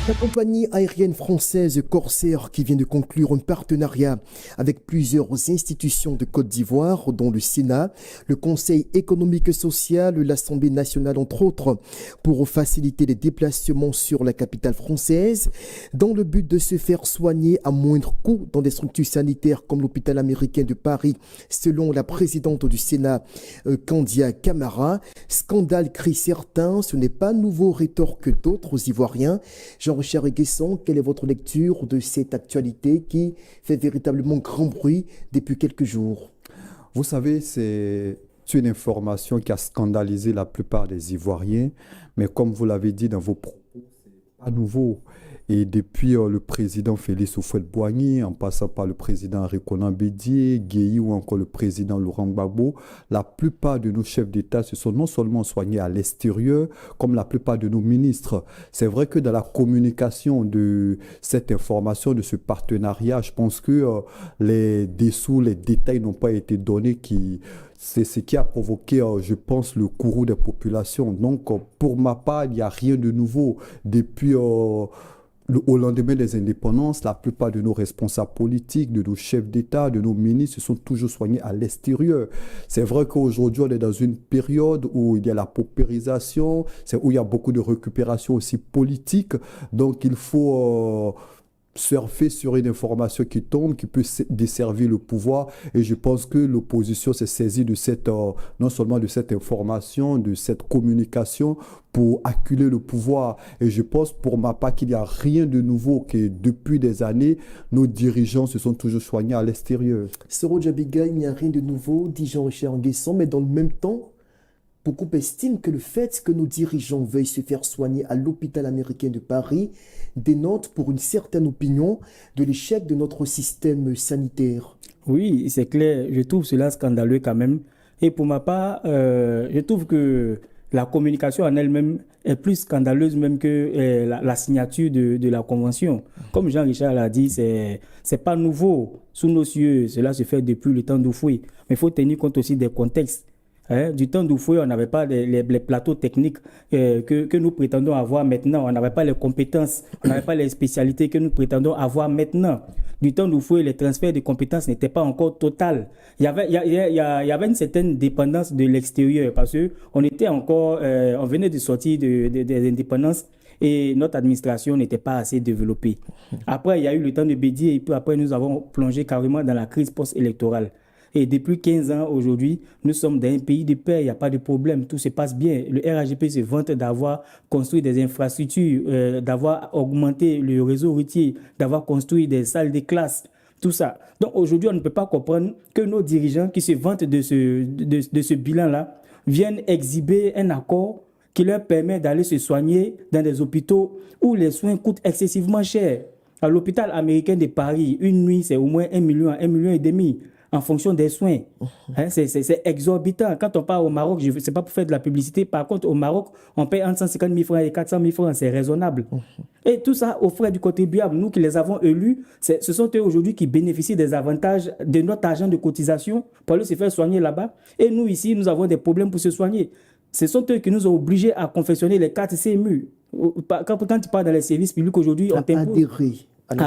La compagnie aérienne française Corsair qui vient de conclure un partenariat avec plusieurs institutions de Côte d'Ivoire, dont le Sénat, le Conseil économique et social, l'Assemblée nationale entre autres, pour faciliter les déplacements sur la capitale française, dans le but de se faire soigner à moindre coût dans des structures sanitaires comme l'hôpital américain de Paris, selon la présidente du Sénat, Candia Camara. Scandale crie certains, ce n'est pas nouveau, rétorquent d'autres Ivoiriens. Jean-Richard Guesson, quelle est votre lecture de cette actualité qui fait véritablement grand bruit depuis quelques jours? Vous savez, c'est une information qui a scandalisé la plupart des Ivoiriens, mais comme vous l'avez dit dans vos propos, c'est pas nouveau. Et depuis le président Félix Houphouët-Boigny, en passant par le président Henri Konan Bédié, Guèye ou encore le président Laurent Gbagbo, la plupart de nos chefs d'État se sont non seulement soignés à l'extérieur, comme la plupart de nos ministres. C'est vrai que dans la communication de cette information, de ce partenariat, je pense que les dessous, les détails n'ont pas été donnés c'est ce qui a provoqué, je pense, le courroux des populations. Donc, pour ma part, il n'y a rien de nouveau. Depuis au lendemain des indépendances, la plupart de nos responsables politiques, de nos chefs d'État, de nos ministres se sont toujours soignés à l'extérieur. C'est vrai qu'aujourd'hui, on est dans une période où il y a la paupérisation, où il y a beaucoup de récupération aussi politique. Donc, il faut surfer sur une information qui tombe, qui peut desservir le pouvoir. Et je pense que l'opposition s'est saisie de non seulement de cette information, de cette communication pour acculer le pouvoir. Et je pense pour ma part qu'il n'y a rien de nouveau, que depuis des années, nos dirigeants se sont toujours soignés à l'extérieur. Soro Djabiga, il n'y a rien de nouveau, dit Jean-Richard Guesson, mais dans le même temps, beaucoup estiment que le fait que nos dirigeants veuillent se faire soigner à l'hôpital américain de Paris dénote pour une certaine opinion de l'échec de notre système sanitaire. Oui, c'est clair. Je trouve cela scandaleux quand même. Et pour ma part, je trouve que la communication en elle-même est plus scandaleuse même que la signature de la convention. Comme Jean-Richard l'a dit, c'est pas nouveau. Sous nos cieux, cela se fait depuis le temps d'Houphouët. Mais il faut tenir compte aussi des contextes. Du temps d'Houphouët, on n'avait pas les plateaux techniques que nous prétendons avoir maintenant. On n'avait pas les compétences, on n'avait pas les spécialités que nous prétendons avoir maintenant. Du temps d'Houphouët, les transferts de compétences n'étaient pas encore total. Il y avait une certaine dépendance de l'extérieur parce qu'on était encore, on venait de sortir des indépendances et notre administration n'était pas assez développée. Après, il y a eu le temps de Bédié et puis après, nous avons plongé carrément dans la crise post-électorale. Et depuis 15 ans, aujourd'hui, nous sommes dans un pays de paix, il n'y a pas de problème, tout se passe bien. Le RAGP se vante d'avoir construit des infrastructures, d'avoir augmenté le réseau routier, d'avoir construit des salles de classe, tout ça. Donc aujourd'hui, on ne peut pas comprendre que nos dirigeants qui se vantent de ce bilan-là viennent exhiber un accord qui leur permet d'aller se soigner dans des hôpitaux où les soins coûtent excessivement cher. À l'hôpital américain de Paris, une nuit, c'est au moins 1 million, 1,5 million en fonction des soins. C'est exorbitant. Quand on part au Maroc, je ne sais pas pour faire de la publicité, par contre, au Maroc, on paye entre 150 000 francs et 400 000 francs, c'est raisonnable. Et tout ça aux frais du contribuable. Nous qui les avons élus, ce sont eux aujourd'hui qui bénéficient des avantages de notre argent de cotisation pour aller se faire soigner là-bas. Et nous, ici, nous avons des problèmes pour se soigner. Ce sont eux qui nous ont obligés à confectionner les cartes CMU. Quand tu pars dans les services publics aujourd'hui, on t'impose... À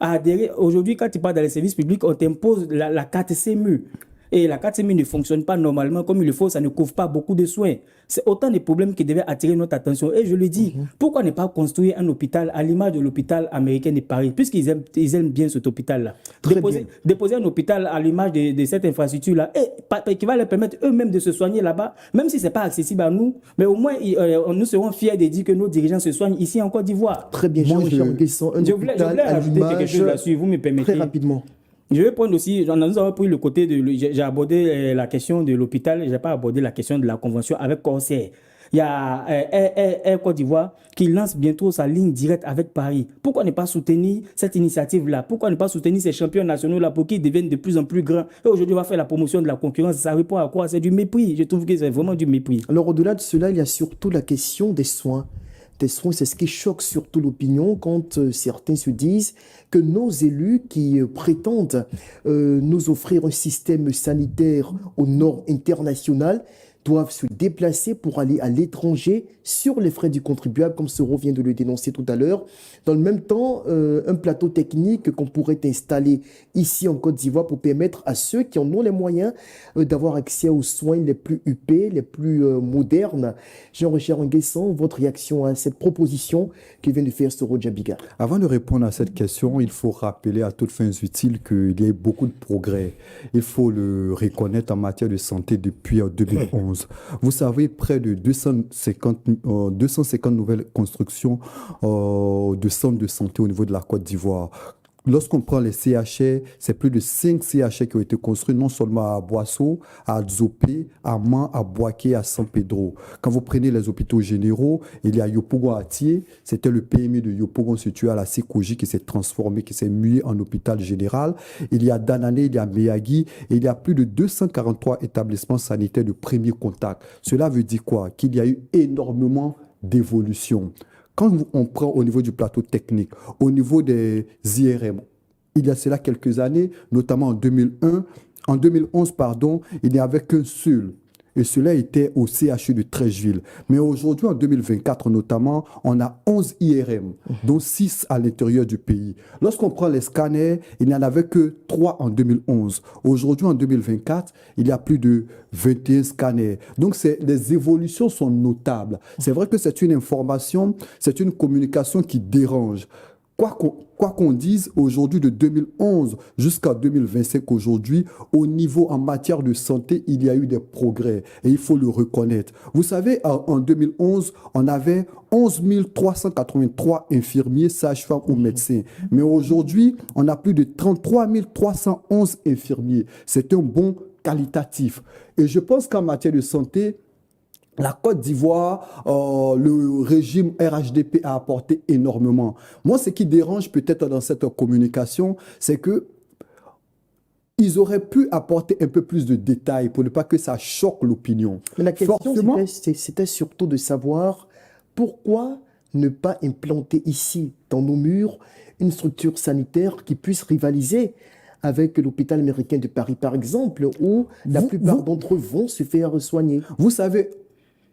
adhérer. Aujourd'hui, quand tu pars dans les services publics, on t'impose la carte CMU. Et la carte CMU ne fonctionne pas normalement comme il le faut, ça ne couvre pas beaucoup de soins. C'est autant de problèmes qui devaient attirer notre attention. Et je le dis, pourquoi ne pas construire un hôpital à l'image de l'hôpital américain de Paris, puisqu'ils aiment bien cet hôpital-là. Déposer un hôpital à l'image de cette infrastructure-là, et qui va leur permettre eux-mêmes de se soigner là-bas, même si ce n'est pas accessible à nous, mais au moins nous serons fiers de dire que nos dirigeants se soignent ici en Côte d'Ivoire. Très bien, Jean-Richard Guesson, je voulais rajouter quelque chose là-dessus, vous me permettez. Très rapidement. Je vais prendre aussi, nous avons pris le côté j'ai abordé la question de l'hôpital, je n'ai pas abordé la question de la convention avec Corsair. Il y a Air Côte d'Ivoire qui lance bientôt sa ligne directe avec Paris. Pourquoi ne pas soutenir cette initiative-là? Pourquoi ne pas soutenir ces champions nationaux-là pour qu'ils deviennent de plus en plus grands? Et aujourd'hui, on va faire la promotion de la concurrence. Ça répond à quoi? C'est du mépris. Je trouve que c'est vraiment du mépris. Alors, au-delà de cela, il y a surtout la question des soins. Des soins, c'est ce qui choque surtout l'opinion quand certains se disent que nos élus qui prétendent nous offrir un système sanitaire aux normes internationales doivent se déplacer pour aller à l'étranger sur les frais du contribuable, comme Soro vient de le dénoncer tout à l'heure. Dans le même temps, un plateau technique qu'on pourrait installer ici en Côte d'Ivoire pour permettre à ceux qui en ont les moyens d'avoir accès aux soins les plus huppés, les plus modernes. Jean-Richard Nguessan, votre réaction à cette proposition que vient de faire Soro Djabiga? Avant de répondre à cette question, il faut rappeler à toutes fins utiles qu'il y a eu beaucoup de progrès. Il faut le reconnaître en matière de santé depuis 2011. Vous savez, près de 250 nouvelles constructions de centres de santé au niveau de la Côte d'Ivoire. Lorsqu'on prend les CHR, c'est plus de 5 CHR qui ont été construits, non seulement à Boissot, à Dzopé, à Man, à Boaké, à San Pedro. Quand vous prenez les hôpitaux généraux, il y a Yopougon à Thiers, c'était le PMI de Yopougon situé à la Sékoji qui s'est transformé, qui s'est mué en hôpital général. Il y a Danané, il y a Meyagui, et il y a plus de 243 établissements sanitaires de premier contact. Cela veut dire quoi? Qu'il y a eu énormément d'évolution. Quand on prend au niveau du plateau technique, au niveau des IRM, il y a cela quelques années, notamment en 2011, il n'y avait qu'un seul. Et cela était au CHU de Treichville. Mais aujourd'hui, en 2024 notamment, on a 11 IRM, dont 6 à l'intérieur du pays. Lorsqu'on prend les scanners, il n'y en avait que 3 en 2011. Aujourd'hui, en 2024, il y a plus de 21 scanners. Donc, les évolutions sont notables. C'est vrai que c'est une information, c'est une communication qui dérange. Quoi qu'on dise, aujourd'hui, de 2011 jusqu'à 2025, aujourd'hui, au niveau en matière de santé, il y a eu des progrès et il faut le reconnaître. Vous savez, en 2011, on avait 11 383 infirmiers, sages-femmes ou médecins. Mais aujourd'hui, on a plus de 33 311 infirmiers. C'est un bond qualitatif. Et je pense qu'en matière de santé, la Côte d'Ivoire, le régime RHDP a apporté énormément. Moi, ce qui dérange peut-être dans cette communication, c'est que ils auraient pu apporter un peu plus de détails pour ne pas que ça choque l'opinion. Mais la question, c'était surtout de savoir pourquoi ne pas implanter ici, dans nos murs, une structure sanitaire qui puisse rivaliser avec l'hôpital américain de Paris, par exemple, où la plupart d'entre eux vont se faire soigner. Vous savez,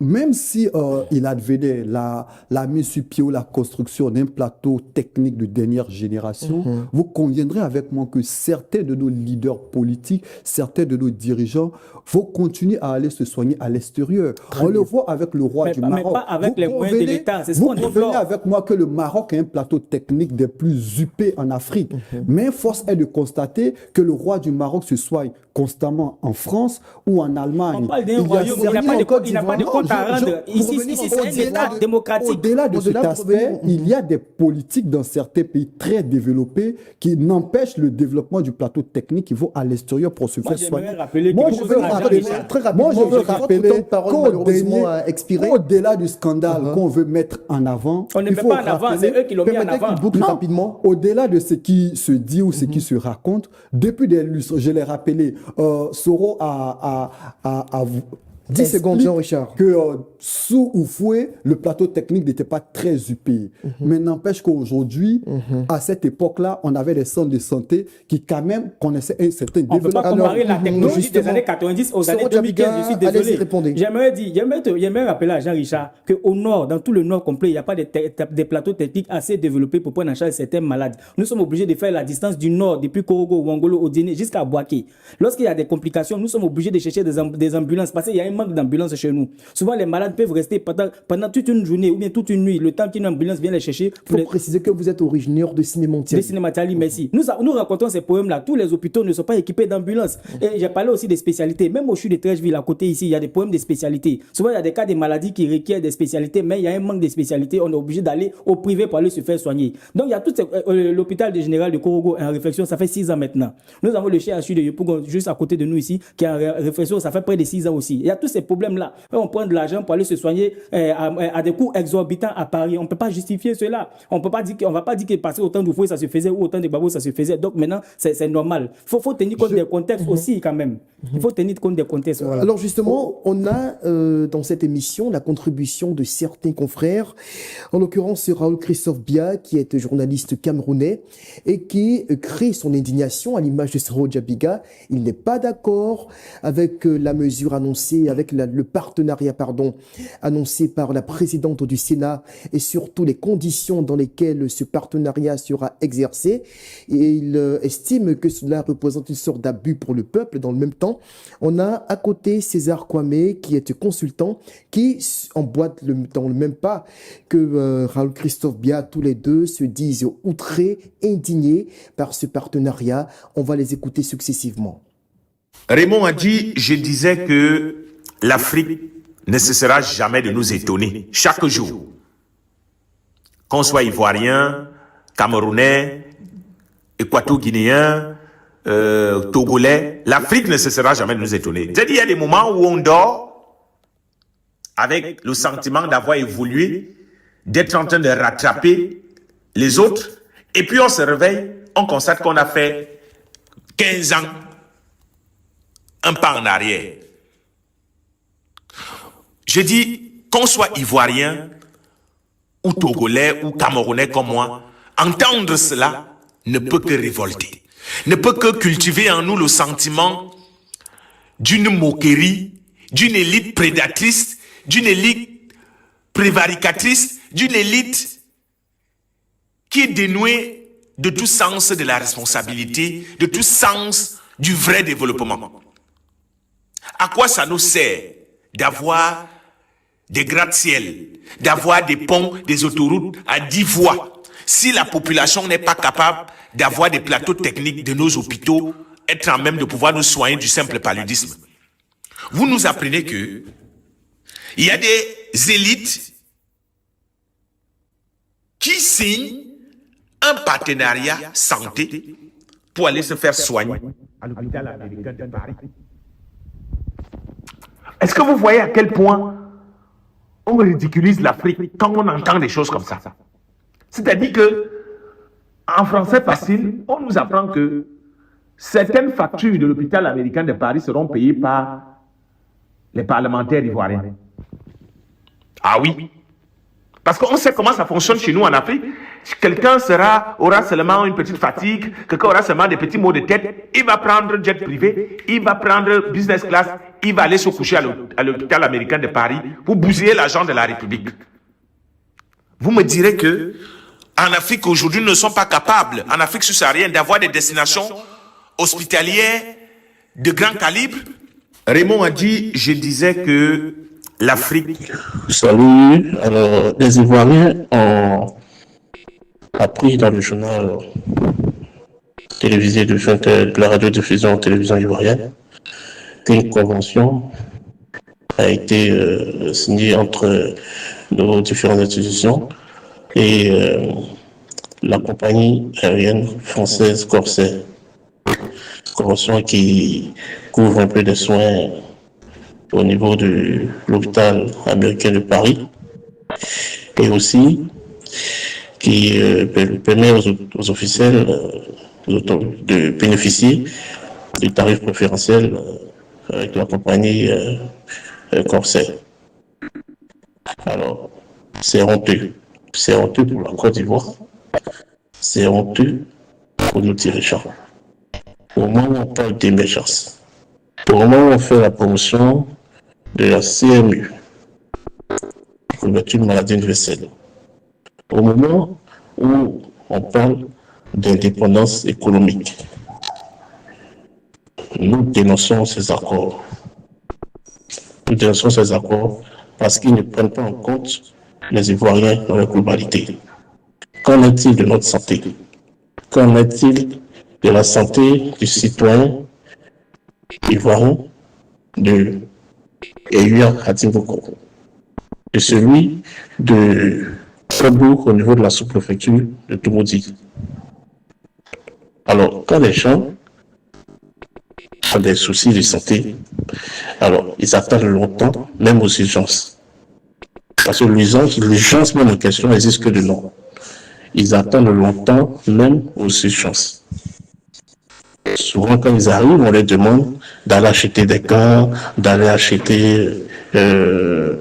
même si il advenait la mise sur pied ou la construction d'un plateau technique de dernière génération, vous conviendrez avec moi que certains de nos leaders politiques, certains de nos dirigeants vont continuer à aller se soigner à l'extérieur. On le voit avec le roi du Maroc. Mais pas avec les moyens de l'État. Vous convenez avec moi que le Maroc a un plateau technique des plus huppés en Afrique. Mais force est de constater que le roi du Maroc se soigne constamment en France ou en Allemagne. On parle d'un royaume, il n'a pas de compte à rendre. Ici, c'est un État démocratique. Au-delà de cet aspect, il y a des politiques dans certains pays très développés qui n'empêchent le développement du plateau technique qui vont à l'extérieur pour se faire soigner. Moi, je veux rappeler qu'au-delà du scandale qu'on veut mettre en avant, on ne met pas en avant, c'est eux qui l'ont mis en avant. Rapidement. Au-delà de ce qui se dit ou ce qui se raconte, depuis des lustres, je l'ai rappelé, Soro a 10 secondes, Jean-Richard. Que sous Oufoué, le plateau technique n'était pas très huppé. Mais n'empêche qu'aujourd'hui, à cette époque-là, on avait des centres de santé qui quand même connaissaient un certain développement. On ne peut pas comparer la technologie des années 90 aux années 2015. Je suis désolé. J'aimerais rappeler à Jean-Richard qu'au nord, dans tout le nord complet, il n'y a pas des plateaux techniques assez développés pour prendre en charge certains malades. Nous sommes obligés de faire la distance du nord, depuis Korogo, Wangolo, Odiné, jusqu'à Boaké. Lorsqu'il y a des complications, nous sommes obligés de chercher des ambulances parce qu'il y a un manque d'ambulances chez nous. Souvent, les malades peuvent rester pendant toute une journée ou bien toute une nuit, le temps qu'une ambulance vienne les chercher. Il faut préciser que vous êtes originaire de Cinématiali. De Cinématiali, merci. Nous rencontrons ces problèmes-là. Tous les hôpitaux ne sont pas équipés d'ambulances. Et j'ai parlé aussi des spécialités. Même au CHU de Treichville, à côté ici, il y a des problèmes de spécialités. Souvent, il y a des cas de maladies qui requièrent des spécialités, mais il y a un manque de spécialités. On est obligé d'aller au privé pour aller se faire soigner. Donc, il y a tout l'hôpital général de Korogo en réflexion, ça fait 6 ans maintenant. Nous avons le CHU de Yopougon juste à côté de nous ici, qui est en réflexion, ça fait près de 6 ans aussi. Il y a tous ces problèmes-là. On prend de l'argent pour aller se soigner à des coûts exorbitants à Paris. On ne peut pas justifier cela. On ne va pas dire que passer autant de fouet ça se faisait ou autant de babos ça se faisait. Donc maintenant, c'est normal. Il faut tenir compte des contextes aussi quand même. Il faut tenir compte des contextes. Voilà. Alors justement, on a dans cette émission la contribution de certains confrères. En l'occurrence, Raoul Christophe Bia, qui est journaliste camerounais et qui crée son indignation à l'image de Soro Djabiga. Il n'est pas d'accord avec la mesure annoncée avec le partenariat annoncé par la présidente du Sénat et surtout les conditions dans lesquelles ce partenariat sera exercé. Et il estime que cela représente une sorte d'abus pour le peuple. Dans le même temps, on a à côté César Kwame qui est consultant, qui emboîte dans le même pas que Raoul Christophe Bia. Tous les deux se disent outrés, indignés par ce partenariat. On va les écouter successivement. Raymond a dit, je disais que l'Afrique ne cessera jamais de nous étonner, chaque jour. Qu'on soit ivoirien, camerounais, équato-guinéen, togolais, l'Afrique ne cessera jamais de nous étonner. C'est-à-dire, il y a des moments où on dort avec le sentiment d'avoir évolué, d'être en train de rattraper les autres, et puis on se réveille, on constate qu'on a fait 15 ans un pas en arrière. Je dis, qu'on soit ivoirien, ou togolais, ou camerounais comme moi, entendre cela ne peut que révolter, ne peut que cultiver en nous le sentiment d'une moquerie, d'une élite prédatrice, d'une élite prévaricatrice, d'une élite qui est dénuée de tout sens de la responsabilité, de tout sens du vrai développement. À quoi ça nous sert d'avoir des gratte-ciel, d'avoir des ponts, des autoroutes à 10 voies, si la population n'est pas capable d'avoir des plateaux techniques de nos hôpitaux, être en même de pouvoir nous soigner du simple paludisme? Vous nous apprenez que il y a des élites qui signent un partenariat santé pour aller se faire soigner à l'hôpital américain de Paris. Est-ce que vous voyez à quel point on ridiculise l'Afrique quand on entend des choses comme ça? C'est-à-dire que, en français facile, on nous apprend que certaines factures de l'hôpital américain de Paris seront payées par les parlementaires ivoiriens. Ah oui. Parce qu'on sait comment ça fonctionne chez nous en Afrique. Quelqu'un aura seulement une petite fatigue, quelqu'un aura seulement des petits maux de tête, il va prendre un jet privé, il va prendre business class, il va aller se coucher à l'hôpital américain de Paris pour bousiller l'argent de la République. Vous me direz que en Afrique aujourd'hui, nous ne sommes pas capables, en Afrique subsaharienne, d'avoir des destinations hospitalières de grand calibre. Raymond a dit, je disais que l'Afrique... Salut, alors les Ivoiriens ont appris dans le journal télévisé de la radiodiffusion télévision ivoirienne qu'une convention a été signée entre nos différentes institutions et la compagnie aérienne française Corsair. Convention qui couvre un peu des soins au niveau de l'hôpital américain de Paris et aussi qui permet aux officiels de bénéficier des tarifs préférentiels avec la compagnie Corsair. Alors, c'est honteux. C'est honteux pour la Côte d'Ivoire. C'est honteux pour nos dirigeants. Au moment où on parle d'émergence, au moment où on fait la promotion de la CMU, couverture de maladie universelle, au moment où on parle d'indépendance économique, nous dénonçons ces accords. Nous dénonçons ces accords parce qu'ils ne prennent pas en compte les Ivoiriens dans leur globalité. Qu'en est-il de notre santé? Qu'en est-il de la santé du citoyen ivoirien de Eya Adinboko, de celui de Faubourg au niveau de la sous-préfecture de Toumoudi? Alors, quand les gens ont des soucis de santé, alors ils attendent longtemps, même aux urgences. Parce que l'urgence même en question n'existe que de nom. Ils attendent longtemps, même aux urgences. Souvent, quand ils arrivent, on les demande d'aller acheter des gants, d'aller acheter tel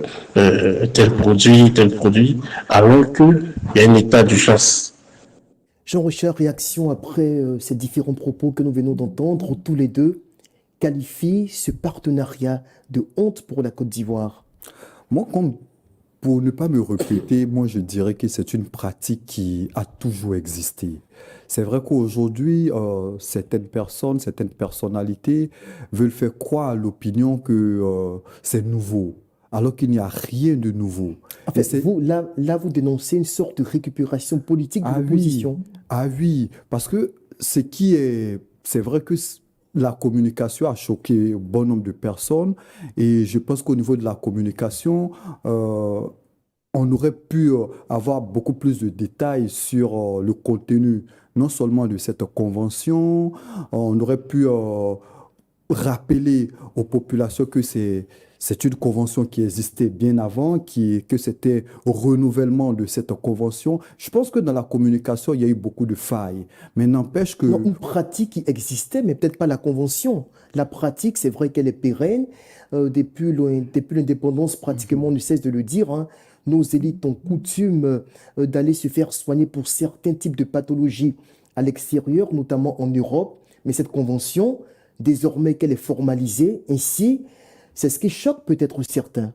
produit, alors qu'il y a un état d'urgence. Jean-Richard, réaction après ces différents propos que nous venons d'entendre, tous les deux. qualifie ce partenariat de honte pour la Côte d'Ivoire? Moi, pour ne pas me répéter, moi je dirais que c'est une pratique qui a toujours existé. C'est vrai qu'aujourd'hui, certaines personnes, certaines personnalités veulent faire croire à l'opinion que c'est nouveau, alors qu'il n'y a rien de nouveau. En fait, vous, là, vous dénoncez une sorte de récupération politique de Ah oui, l'opposition. ah oui, parce que c'est vrai que la communication a choqué un bon nombre de personnes et je pense qu'au niveau de la communication, on aurait pu avoir beaucoup plus de détails sur le contenu, non seulement de cette convention, on aurait pu rappeler aux populations que c'est une convention qui existait bien avant, que c'était au renouvellement de cette convention. Je pense que dans la communication, il y a eu beaucoup de failles. Mais n'empêche que... Non, une pratique qui existait, mais peut-être pas la convention. La pratique, c'est vrai qu'elle est pérenne. Depuis l'indépendance, pratiquement, on ne cesse de le dire, hein. Nos élites ont coutume d'aller se faire soigner pour certains types de pathologies à l'extérieur, notamment en Europe. Mais cette convention, désormais qu'elle est formalisée, ainsi, c'est ce qui choque peut-être certains.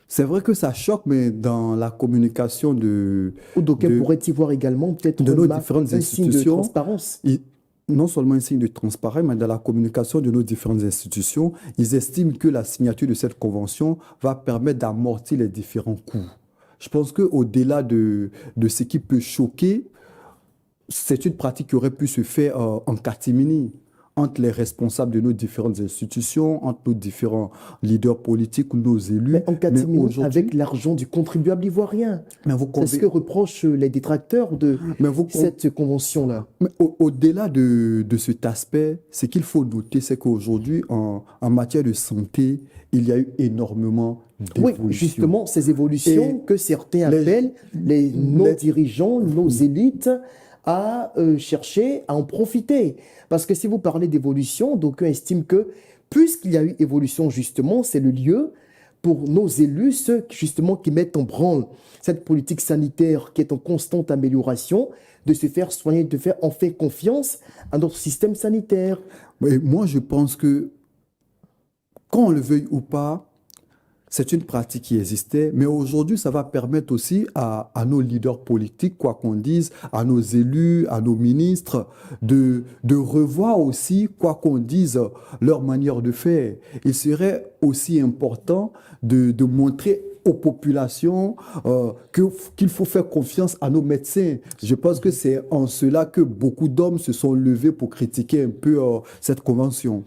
C'est vrai que ça choque, mais dans la communication Ou d'aucuns de, pourraient y voir également peut-être de nos différentes un signe de institutions, transparence. non seulement un signe de transparence, mais dans la communication de nos différentes institutions, ils estiment que la signature de cette convention va permettre d'amortir les différents coûts. Je pense qu'au-delà de ce qui peut choquer, c'est une pratique qui aurait pu se faire en catimini entre les responsables de nos différentes institutions, entre nos différents leaders politiques ou nos élus. Mais en catimini, aujourd'hui, avec l'argent du contribuable ivoirien. mais vous C'est ce que reprochent les détracteurs de mais vous cette convention-là. Mais au-delà de cet aspect, ce qu'il faut noter, c'est qu'aujourd'hui, en matière de santé, il y a eu énormément Oui, d'évolutions. justement, ces évolutions Et que certains les- appellent nos les- dirigeants, nos élites, à chercher à en profiter. Parce que si vous parlez d'évolution, d'aucuns estiment que puisqu'il y a eu évolution, justement, c'est le lieu pour nos élus, ceux justement qui mettent en branle cette politique sanitaire qui est en constante amélioration, de se faire soigner, de faire enfin confiance à notre système sanitaire. Mais moi, je pense que, qu'on le veuille ou pas, c'est une pratique qui existait, mais aujourd'hui, ça va permettre aussi à nos leaders politiques, quoi qu'on dise, à nos élus, à nos ministres, de revoir aussi, quoi qu'on dise, leur manière de faire. Il serait aussi important de montrer aux populations qu'il faut faire confiance à nos médecins. Je pense que c'est en cela que beaucoup d'hommes se sont levés pour critiquer un peu cette convention.